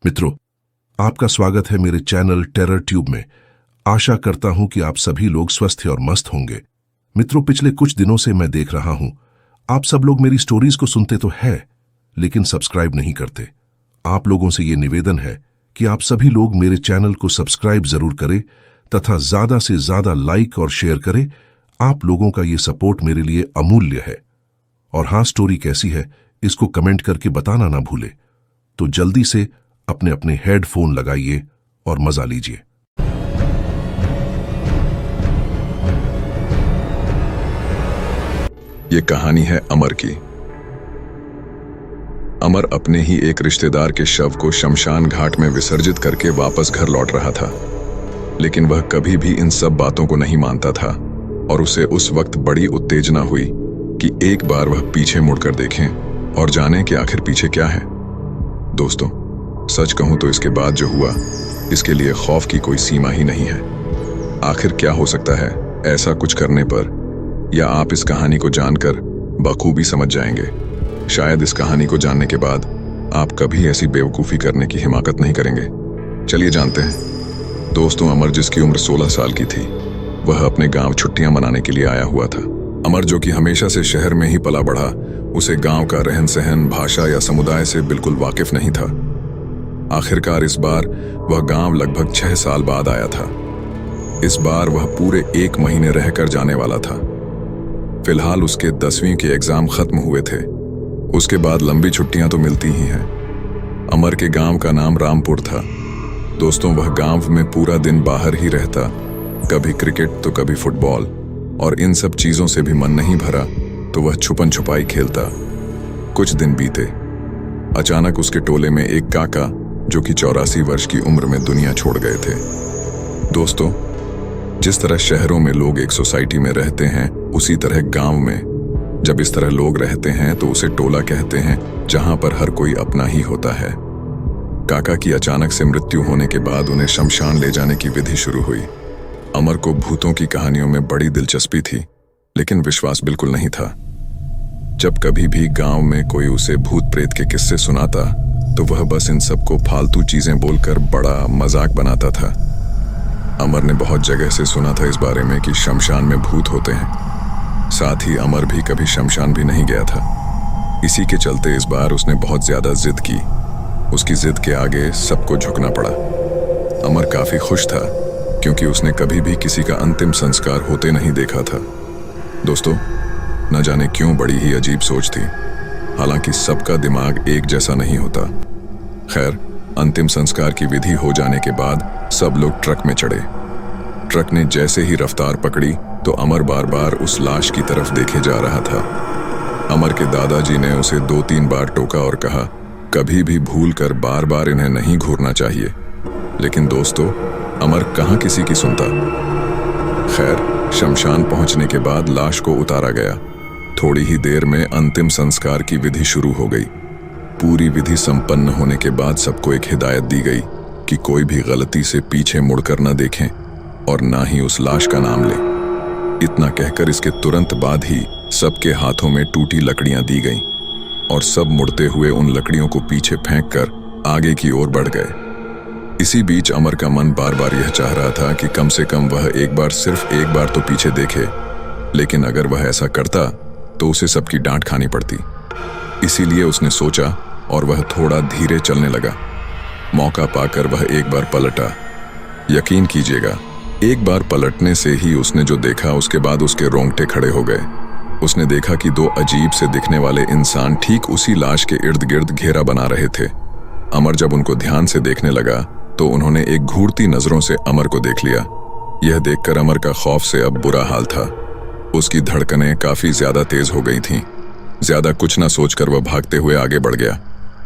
मित्रों, आपका स्वागत है मेरे चैनल टेरर ट्यूब में। आशा करता हूं कि आप सभी लोग स्वस्थ और मस्त होंगे। मित्रों, पिछले कुछ दिनों से मैं देख रहा हूं आप सब लोग मेरी स्टोरीज को सुनते तो है, लेकिन सब्सक्राइब नहीं करते। आप लोगों से ये निवेदन है कि आप सभी लोग मेरे चैनल को सब्सक्राइब जरूर करें तथा ज्यादा से ज्यादा लाइक और शेयर करें। आप लोगों का ये सपोर्ट मेरे लिए अमूल्य है। और हाँ, स्टोरी कैसी है इसको कमेंट करके बताना ना भूले। तो जल्दी से अपने अपने हेडफोन लगाइए और मजा लीजिए। ये कहानी है अमर की। अमर अपने ही एक रिश्तेदार के शव को शमशान घाट में विसर्जित करके वापस घर लौट रहा था, लेकिन वह कभी भी इन सब बातों को नहीं मानता था और उसे उस वक्त बड़ी उत्तेजना हुई कि एक बार वह पीछे मुड़कर देखें और जाने कि आखिर पीछे क्या है। दोस्तों, सच कहूं तो इसके बाद जो हुआ, इसके लिए खौफ की कोई सीमा ही नहीं है। आखिर क्या हो सकता है ऐसा कुछ करने पर, या आप इस कहानी को जानकर बखूबी समझ जाएंगे। शायद इस कहानी को जानने के बाद आप कभी ऐसी बेवकूफ़ी करने की हिमाकत नहीं करेंगे। चलिए जानते हैं। दोस्तों, अमर, जिसकी उम्र 16 साल की थी, वह अपने गांव छुट्टियां मनाने के लिए आया हुआ था। अमर, जो कि हमेशा से शहर में ही पला बढ़ा, उसे गांव का रहन सहन, भाषा या समुदाय से बिल्कुल वाकिफ नहीं था। आखिरकार इस बार वह गांव लगभग 6 साल बाद आया था। इस बार वह पूरे 1 महीने रहकर जाने वाला था। फिलहाल उसके 10वीं के एग्जाम खत्म हुए थे। उसके बाद लंबी छुट्टियां तो मिलती ही हैं। अमर के गांव का नाम रामपुर था। दोस्तों, वह गांव में पूरा दिन बाहर ही रहता, कभी क्रिकेट तो कभी फुटबॉल, और इन सब चीजों से भी मन नहीं भरा तो वह छुपन छुपाई खेलता। कुछ दिन बीते। अचानक उसके टोले में एक काका, जो कि 84 वर्ष की उम्र में दुनिया छोड़ गए थे। दोस्तों, जिस तरह शहरों में लोग एक सोसाइटी में रहते हैं, उसी तरह गांव में जब इस तरह लोग रहते हैं तो उसे टोला कहते हैं, जहां पर हर कोई अपना ही होता है। काका की अचानक से मृत्यु होने के बाद उन्हें शमशान ले जाने की विधि शुरू हुई। अमर को भूतों की कहानियों में बड़ी दिलचस्पी थी, लेकिन विश्वास बिल्कुल नहीं था। जब कभी भी गांव में कोई उसे भूत प्रेत के किस्से सुनाता तो वह बस इन सबको फालतू चीजें बोलकर बड़ा मजाक बनाता था। अमर ने बहुत जगह से सुना था इस बारे में कि शमशान में भूत होते हैं। साथ ही अमर भी कभी शमशान भी नहीं गया था। इसी के चलते इस बार उसने बहुत ज्यादा जिद की। उसकी जिद के आगे सबको झुकना पड़ा। अमर काफी खुश था, क्योंकि उसने कभी भी किसी का अंतिम संस्कार होते नहीं देखा था। दोस्तों, न जाने क्यों बड़ी ही अजीब सोच थी। हालांकि सबका दिमाग एक जैसा नहीं होता। खैर, अंतिम संस्कार की विधि हो जाने के बाद सब लोग ट्रक में चढ़े। ट्रक ने जैसे ही रफ्तार पकड़ी तो अमर बार बार उस लाश की तरफ देखे जा रहा था। अमर के दादाजी ने उसे 2-3 बार टोका और कहा, कभी भी भूल कर बार बार इन्हें नहीं घूरना चाहिए। लेकिन दोस्तों, अमर कहाँ किसी की सुनता। खैर, शमशान पहुंचने के बाद लाश को उतारा गया। थोड़ी ही देर में अंतिम संस्कार की विधि शुरू हो गई। पूरी विधि संपन्न होने के बाद सबको एक हिदायत दी गई कि कोई भी गलती से पीछे मुड़कर न देखें और ना ही उस लाश का नाम लें। इतना कहकर इसके तुरंत बाद ही सबके हाथों में टूटी लकड़ियां दी गईं और सब मुड़ते हुए उन लकड़ियों को पीछे फेंककर आगे की ओर बढ़ गए। इसी बीच अमर का मन बार बार यह चाह रहा था कि कम से कम वह सिर्फ एक बार तो पीछे देखे, लेकिन अगर वह ऐसा करता तो उसे सबकी डांट खानी पड़ती। इसीलिए उसने सोचा और वह थोड़ा धीरे चलने लगा। मौका पाकर वह एक बार पलटा। यकीन कीजिएगा, एक बार पलटने से ही उसने जो देखा, उसके बाद उसके रोंगटे खड़े हो गए। उसने देखा कि 2 अजीब से दिखने वाले इंसान ठीक उसी लाश के इर्द गिर्द घेरा बना रहे थे। अमर जब उनको ध्यान से देखने लगा तो उन्होंने एक घूरती नजरों से अमर को देख लिया। यह देखकर अमर का खौफ से अब बुरा हाल था। उसकी धड़कनें काफी ज्यादा तेज हो गई थीं। ज्यादा कुछ न सोचकर वह भागते हुए आगे बढ़ गया।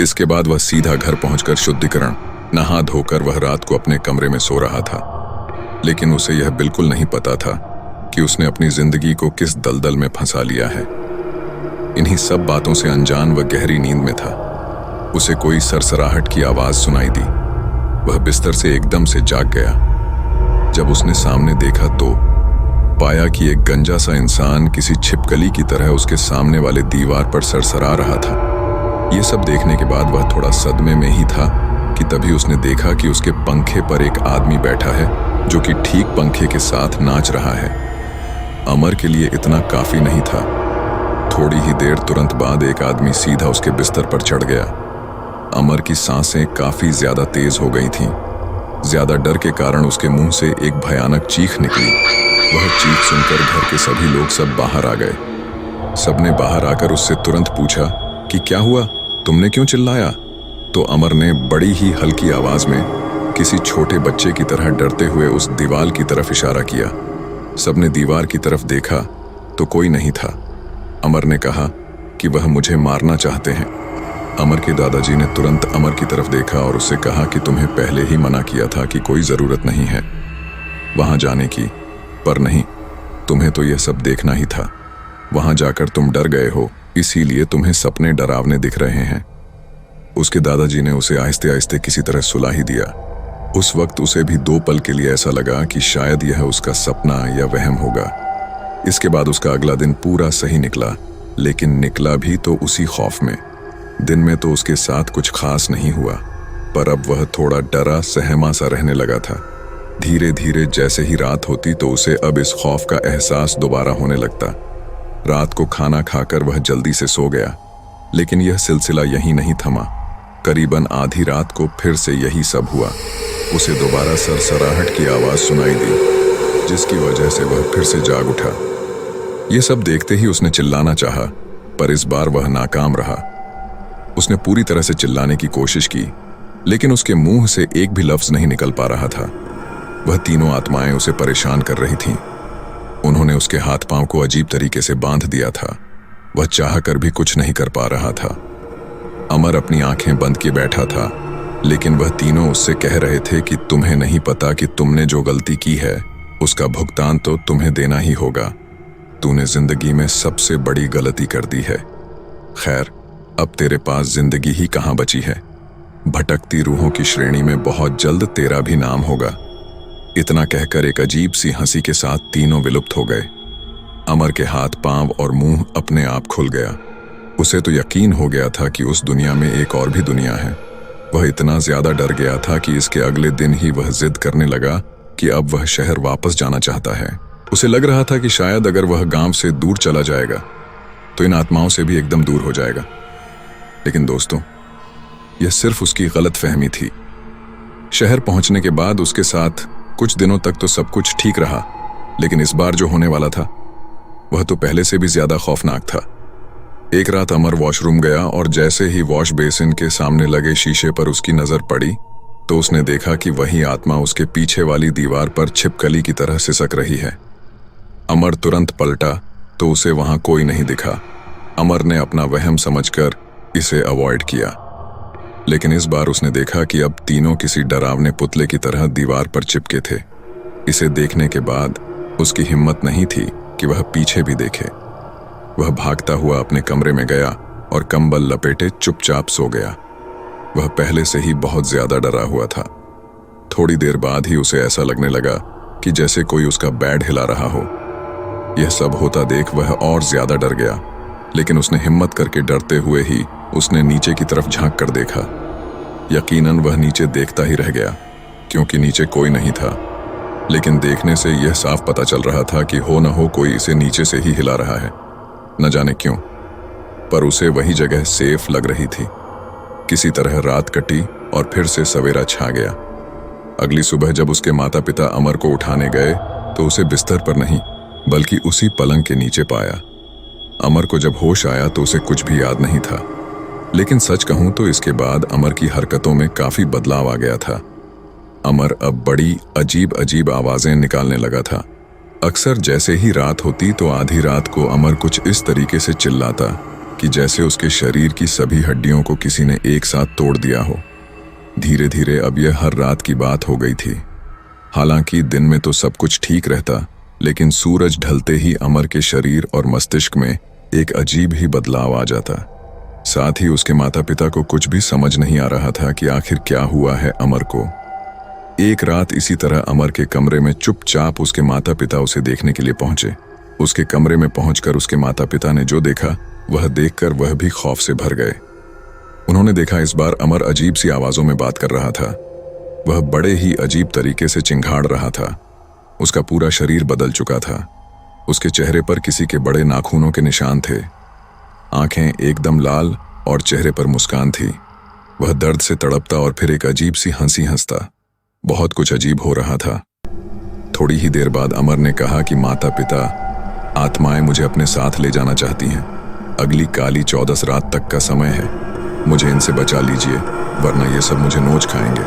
इसके बाद वह सीधा घर पहुंचकर शुद्धिकरण, नहा धोकर वह रात को अपने कमरे में सो रहा था। लेकिन उसे यह बिल्कुल नहीं पता था कि उसने अपनी जिंदगी को किस दलदल में फंसा लिया है। इन्हीं सब बातों से अनजान वह गहरी नींद में था। उसे कोई सरसराहट की आवाज सुनाई दी। वह बिस्तर से एकदम से जाग गया। जब उसने सामने देखा तो पाया कि एक गंजा सा इंसान किसी छिपकली की तरह उसके सामने वाले दीवार पर सरसरा रहा था। ये सब देखने के बाद वह थोड़ा सदमे में ही था कि तभी उसने देखा कि उसके पंखे पर एक आदमी बैठा है जो कि ठीक पंखे के साथ नाच रहा है। अमर के लिए इतना काफी नहीं था। थोड़ी ही देर तुरंत बाद एक आदमी सीधा उसके बिस्तर पर चढ़ गया। अमर की सांसें काफी ज्यादा तेज हो गई थीं। ज्यादा डर के कारण उसके मुंह से एक भयानक चीख निकली। वह चीख सुनकर घर के सभी लोग सब बाहर आ गए। सबने बाहर आकर उससे तुरंत पूछा कि क्या हुआ, तुमने क्यों चिल्लाया? तो अमर ने बड़ी ही हल्की आवाज में किसी छोटे बच्चे की तरह डरते हुए उस दीवार की तरफ इशारा किया। सबने दीवार की तरफ देखा तो कोई नहीं था। अमर ने कहा कि वह मुझे मारना चाहते हैं। अमर के दादाजी ने तुरंत अमर की तरफ देखा और उससे कहा कि तुम्हें पहले ही मना किया था कि कोई जरूरत नहीं है वहां जाने की, पर नहीं, तुम्हें तो यह सब देखना ही था। वहां जाकर तुम डर गए हो, इसीलिए तुम्हें सपने डरावने दिख रहे हैं। उसके दादाजी ने उसे आहिस्ते आहिस्ते किसी तरह सुला ही दिया। उस वक्त उसे भी 2 पल के लिए ऐसा लगा कि शायद यह उसका सपना या वहम होगा। इसके बाद उसका अगला दिन पूरा सही निकला, लेकिन निकला भी तो उसी खौफ में। दिन में तो उसके साथ कुछ खास नहीं हुआ, पर अब वह थोड़ा डरा सहमा सा रहने लगा था। धीरे धीरे जैसे ही रात होती तो उसे अब इस खौफ का एहसास दोबारा होने लगता। रात को खाना खाकर वह जल्दी से सो गया, लेकिन यह सिलसिला यहीं नहीं थमा। करीबन आधी रात को फिर से यही सब हुआ। उसे दोबारा सरसराहट की आवाज सुनाई दी, जिसकी वजह से वह फिर से जाग उठा। यह सब देखते ही उसने चिल्लाना चाहा, पर इस बार वह नाकाम रहा। उसने पूरी तरह से चिल्लाने की कोशिश की, लेकिन उसके मुंह से एक भी लफ्ज नहीं निकल पा रहा था। वह तीनों आत्माएं उसे परेशान कर रही थीं। उन्होंने उसके हाथ पांव को अजीब तरीके से बांध दिया था। वह चाह कर भी कुछ नहीं कर पा रहा था। अमर अपनी आंखें बंद किए बैठा था, लेकिन वह तीनों उससे कह रहे थे कि तुम्हें नहीं पता कि तुमने जो गलती की है उसका भुगतान तो तुम्हें देना ही होगा। तूने जिंदगी में सबसे बड़ी गलती कर दी है। खैर, अब तेरे पास जिंदगी ही कहां बची है। भटकती रूहों की श्रेणी में बहुत जल्द तेरा भी नाम होगा। इतना कहकर एक अजीब सी हंसी के साथ तीनों विलुप्त हो गए। अमर के हाथ पांव और मुंह अपने आप खुल गया। उसे तो यकीन हो गया था कि उस दुनिया में एक और भी दुनिया है। वह इतना ज्यादा डर गया था कि इसके अगले दिन ही वह जिद करने लगा कि अब वह शहर वापस जाना चाहता है। उसे लग रहा था कि शायद अगर वह गांव से दूर चला जाएगा तो इन आत्माओं से भी एकदम दूर हो जाएगा। लेकिन दोस्तों, यह सिर्फ उसकी गलतफहमी थी। शहर पहुंचने के बाद उसके साथ कुछ दिनों तक तो सब कुछ ठीक रहा, लेकिन इस बार जो होने वाला था वह तो पहले से भी ज्यादा खौफनाक था। एक रात अमर वॉशरूम गया और जैसे ही वॉश बेसिन के सामने लगे शीशे पर उसकी नजर पड़ी तो उसने देखा कि वही आत्मा उसके पीछे वाली दीवार पर छिपकली की तरह सिसक रही है। अमर तुरंत पलटा तो उसे वहां कोई नहीं दिखा। अमर ने अपना वहम समझकर इसे अवॉइड किया, लेकिन इस बार उसने देखा कि अब तीनों किसी डरावने पुतले की तरह दीवार पर चिपके थे। इसे देखने के बाद उसकी हिम्मत नहीं थी कि वह पीछे भी देखे। वह भागता हुआ अपने कमरे में गया और कंबल लपेटे चुपचाप सो गया। वह पहले से ही बहुत ज्यादा डरा हुआ था। थोड़ी देर बाद ही उसे ऐसा लगने लगा कि जैसे कोई उसका बेड हिला रहा हो। यह सब होता देख वह और ज्यादा डर गया, लेकिन उसने हिम्मत करके डरते हुए ही उसने नीचे की तरफ झांक कर देखा। यकीनन वह नीचे देखता ही रह गया, क्योंकि नीचे कोई नहीं था। लेकिन देखने से यह साफ पता चल रहा था कि हो न हो कोई इसे नीचे से ही हिला रहा है। न जाने क्यों, पर उसे वही जगह सेफ लग रही थी। किसी तरह रात कटी और फिर से सवेरा छा गया। अगली सुबह जब उसके माता पिता अमर को उठाने गए तो उसे बिस्तर पर नहीं बल्कि उसी पलंग के नीचे पाया। अमर को जब होश आया तो उसे कुछ भी याद नहीं था, लेकिन सच कहूं तो इसके बाद अमर की हरकतों में काफी बदलाव आ गया था। अमर अब बड़ी अजीब अजीब आवाजें निकालने लगा था। अक्सर जैसे ही रात होती तो आधी रात को अमर कुछ इस तरीके से चिल्लाता कि जैसे उसके शरीर की सभी हड्डियों को किसी ने एक साथ तोड़ दिया हो। धीरे धीरे अब यह हर रात की बात हो गई थी। हालांकि दिन में तो सब कुछ ठीक रहता, लेकिन सूरज ढलते ही अमर के शरीर और मस्तिष्क में एक अजीब ही बदलाव आ जाता। साथ ही उसके माता पिता को कुछ भी समझ नहीं आ रहा था कि आखिर क्या हुआ है अमर को। एक रात इसी तरह अमर के कमरे में चुपचाप उसके माता पिता उसे देखने के लिए पहुंचे। उसके कमरे में पहुंचकर उसके माता पिता ने जो देखा वह देखकर वह भी खौफ से भर गए। उन्होंने देखा इस बार अमर अजीब सी आवाजों में बात कर रहा था। वह बड़े ही अजीब तरीके से चिंघाड़ रहा था। उसका पूरा शरीर बदल चुका था। उसके चेहरे पर किसी के बड़े नाखूनों के निशान थे। आंखें एकदम लाल और चेहरे पर मुस्कान थी। वह दर्द से तड़पता और फिर एक अजीब सी हंसी हंसता। बहुत कुछ अजीब हो रहा था। थोड़ी ही देर बाद अमर ने कहा कि माता पिता आत्माएं मुझे अपने साथ ले जाना चाहती हैं। अगली काली 14 रात तक का समय है। मुझे इनसे बचा लीजिए, वरना ये सब मुझे नोच खाएंगे।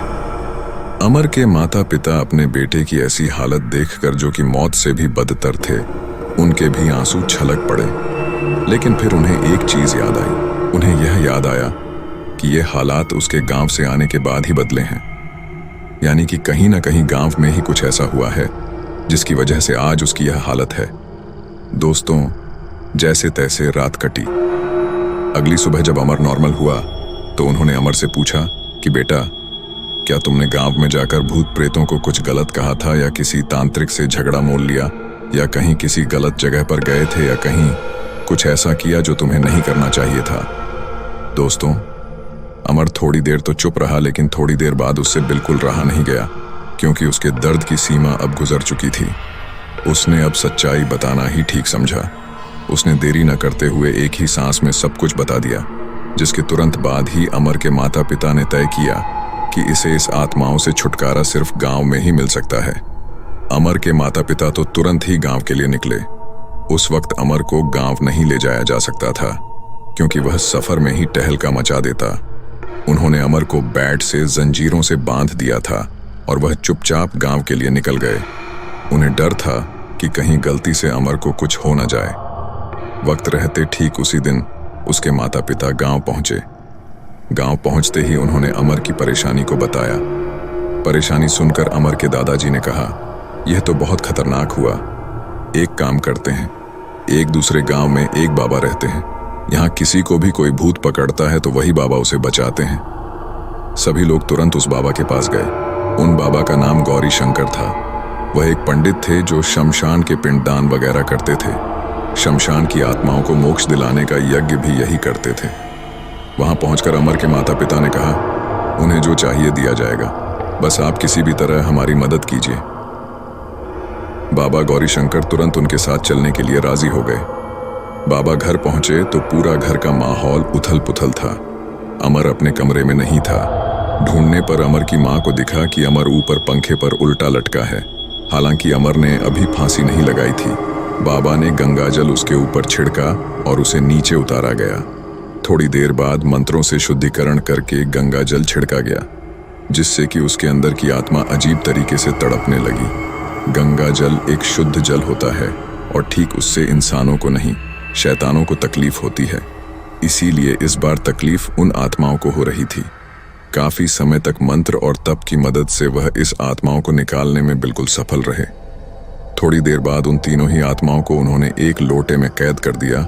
अमर के माता पिता अपने बेटे की ऐसी हालत देखकर, जो कि मौत से भी बदतर थे, उनके भी आंसू छलक पड़े। लेकिन फिर उन्हें एक चीज याद आई। उन्हें यह याद आया कि ये हालात उसके गांव से आने के बाद ही बदले हैं। यानी कि कहीं ना कहीं गांव में ही कुछ ऐसा हुआ है जिसकी वजह से आज उसकी यह हालत है। दोस्तों, जैसे तैसे रात कटी। अगली सुबह जब अमर नॉर्मल हुआ तो उन्होंने अमर से पूछा कि बेटा, क्या तुमने गांव में जाकर भूत प्रेतों को कुछ गलत कहा था, या किसी तांत्रिक से झगड़ा मोल लिया, या कहीं किसी गलत जगह पर गए थे, या कहीं कुछ ऐसा किया जो तुम्हें नहीं करना चाहिए था? दोस्तों, अमर थोड़ी देर तो चुप रहा, लेकिन थोड़ी देर बाद उससे बिल्कुल रहा नहीं गया, क्योंकि उसके दर्द की सीमा अब गुजर चुकी थी। उसने अब सच्चाई बताना ही ठीक समझा। उसने देरी न करते हुए एक ही सांस में सब कुछ बता दिया, जिसके तुरंत बाद ही अमर के माता पिता ने तय किया कि इसे इस आत्माओं से छुटकारा सिर्फ गांव में ही मिल सकता है। अमर के माता पिता तो तुरंत ही गांव के लिए निकले। उस वक्त अमर को गांव नहीं ले जाया जा सकता था, क्योंकि वह सफर में ही टहलका मचा देता। उन्होंने अमर को बैट से जंजीरों से बांध दिया था और वह चुपचाप गांव के लिए निकल गए। उन्हें डर था कि कहीं गलती से अमर को कुछ हो न जाए। वक्त रहते ठीक उसी दिन उसके माता पिता गांव पहुंचे। गांव पहुंचते ही उन्होंने अमर की परेशानी को बताया। परेशानी सुनकर अमर के दादाजी ने कहा, यह तो बहुत खतरनाक हुआ। एक काम करते हैं, एक दूसरे गांव में एक बाबा रहते हैं। यहाँ किसी को भी कोई भूत पकड़ता है तो वही बाबा उसे बचाते हैं। सभी लोग तुरंत उस बाबा के पास गए। उन बाबा का नाम गौरी शंकर था। वह एक पंडित थे जो शमशान के पिंडदान वगैरह करते थे। शमशान की आत्माओं को मोक्ष दिलाने का यज्ञ भी यही करते थे। वहां पहुंचकर अमर के माता पिता ने कहा, उन्हें जो चाहिए दिया जाएगा, बस आप किसी भी तरह हमारी मदद कीजिए। बाबा गौरी शंकर तुरंत उनके साथ चलने के लिए राजी हो गए। बाबा घर पहुंचे तो पूरा घर का माहौल उथल पुथल था। अमर अपने कमरे में नहीं था। ढूंढने पर अमर की मां को दिखा कि अमर ऊपर पंखे पर उल्टा लटका है। हालांकि अमर ने अभी फांसी नहीं लगाई थी। बाबा ने गंगाजल उसके ऊपर छिड़का और उसे नीचे उतारा गया। थोड़ी देर बाद मंत्रों से शुद्धिकरण करके गंगाजल छिड़का गया, जिससे कि उसके अंदर की आत्मा अजीब तरीके से तड़पने लगी। गंगाजल एक शुद्ध जल होता है और ठीक उससे इंसानों को नहीं, शैतानों को तकलीफ होती है। इसीलिए इस बार तकलीफ उन आत्माओं को हो रही थी। काफी समय तक मंत्र और तप की मदद से वह इस आत्माओं को निकालने में बिल्कुल सफल रहे। थोड़ी देर बाद उन तीनों ही आत्माओं को उन्होंने एक लोटे में कैद कर दिया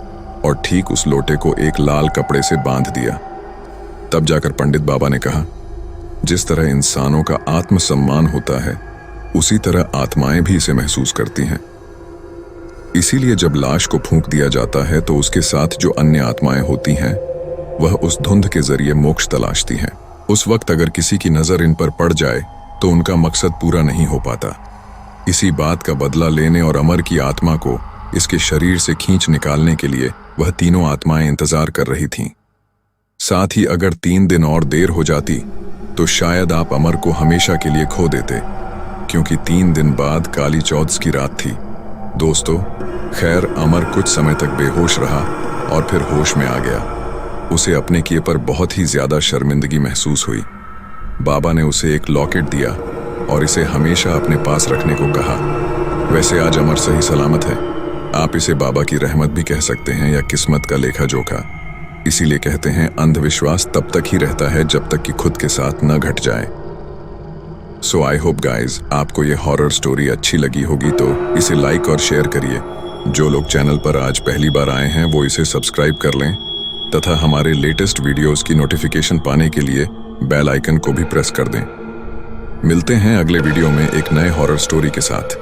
और ठीक उस लोटे को एक लाल कपड़े से बांध दिया। तब जाकर पंडित बाबा ने कहा, जिस तरह इंसानों का आत्मसम्मान होता है, उसी तरह आत्माएं भी इसे महसूस करती हैं। इसीलिए जब लाश को फूंक दिया जाता है तो उसके साथ जो अन्य आत्माएं होती हैं, वह उस धुंध के जरिए मोक्ष तलाशती हैं। उस वक्त अगर किसी की नजर इन पर पड़ जाए तो उनका मकसद पूरा नहीं हो पाता। इसी बात का बदला लेने और अमर की आत्मा को इसके शरीर से खींच निकालने के लिए वह तीनों आत्माएं इंतजार कर रही थीं। साथ ही अगर 3 दिन और देर हो जाती तो शायद आप अमर को हमेशा के लिए खो देते, क्योंकि 3 दिन बाद काली चौदस की रात थी। दोस्तों, खैर अमर कुछ समय तक बेहोश रहा और फिर होश में आ गया। उसे अपने किए पर बहुत ही ज्यादा शर्मिंदगी महसूस हुई। बाबा ने उसे एक लॉकेट दिया और इसे हमेशा अपने पास रखने को कहा। वैसे आज अमर सही सलामत है। आप इसे बाबा की रहमत भी कह सकते हैं या किस्मत का लेखा जोखा। इसीलिए कहते हैं अंधविश्वास तब तक ही रहता है जब तक कि खुद के साथ न घट जाए। सो आई होप गाइज, आपको ये हॉरर स्टोरी अच्छी लगी होगी तो इसे लाइक और शेयर करिए। जो लोग चैनल पर आज पहली बार आए हैं वो इसे सब्सक्राइब कर लें तथा हमारे लेटेस्ट वीडियोस की नोटिफिकेशन पाने के लिए बेल आइकन को भी प्रेस कर दें। मिलते हैं अगले वीडियो में एक नए हॉरर स्टोरी के साथ।